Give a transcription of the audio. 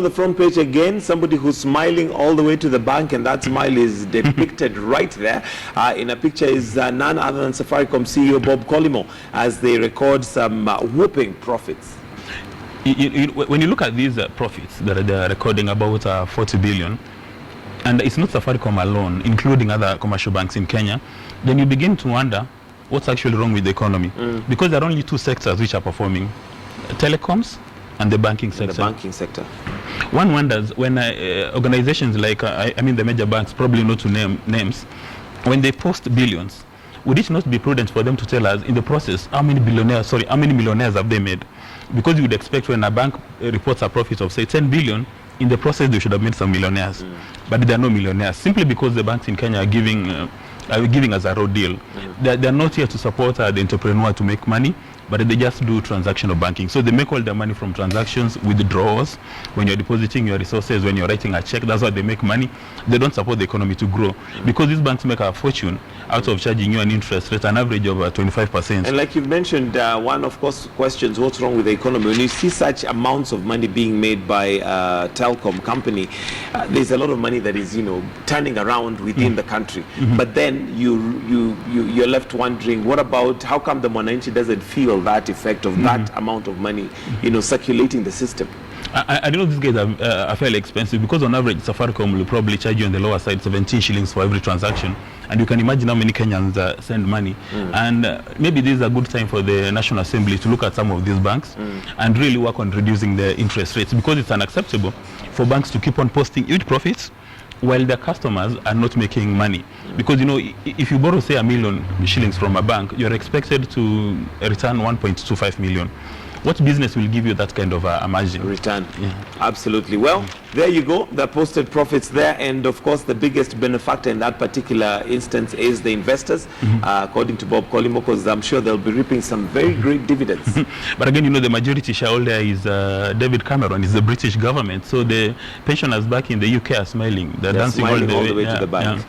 On the front page again, somebody who's smiling all the way to the bank, and that smile is depicted right there. In a picture is none other than Safaricom CEO Bob Collymore as they record some whooping profits. When you look at these profits that they're recording, about 40 billion, and it's not Safaricom alone, including other commercial banks in Kenya, then you begin to wonder what's actually wrong with the economy. Because there are only two sectors which are performing: telecoms and the banking sector. The banking sector. One wonders when organizations like, I mean the major banks, probably not to name names, when they post billions, would it not be prudent for them to tell us in the process how many millionaires have they made? Because you would expect when a bank reports a profit of say 10 billion, in the process they should have made some millionaires. But there are no millionaires, simply because the banks in Kenya are giving us a raw deal. They're not here to support the entrepreneur to make money, but they just do transactional banking. So they make all their money from transactions, withdrawals, when you're depositing your resources, when you're writing a check. That's how they make money. They don't support the economy to grow, because these banks make a fortune out of charging you an interest rate, an average of 25%. And like you've mentioned, one of course questions what's wrong with the economy. When you see such amounts of money being made by a telecom company, there's a lot of money that is, turning around within the country. But then you're left wondering, what about, how come the Mwananchi doesn't feel that effect of that amount of money, circulating the system? I know these guys are fairly expensive, because on average Safaricom will probably charge you on the lower side 17 shillings for every transaction, and you can imagine how many Kenyans send money. And maybe this is a good time for the National Assembly to look at some of these banks and really work on reducing the interest rates, because it's unacceptable for banks to keep on posting huge profits while their customers are not making money. Because if you borrow say 1 million shillings from a bank, you're expected to return 1.25 million. What business will give you that kind of a margin? Return. Absolutely. Well, there you go. The posted profits there, and of course the biggest benefactor in that particular instance is the investors, according to Bob Collymore, because I'm sure they'll be reaping some very great dividends. But again, the majority shareholder is David Cameron, is the British government. So the pensioners back in the UK are smiling. They're dancing smiling all the way to the bank.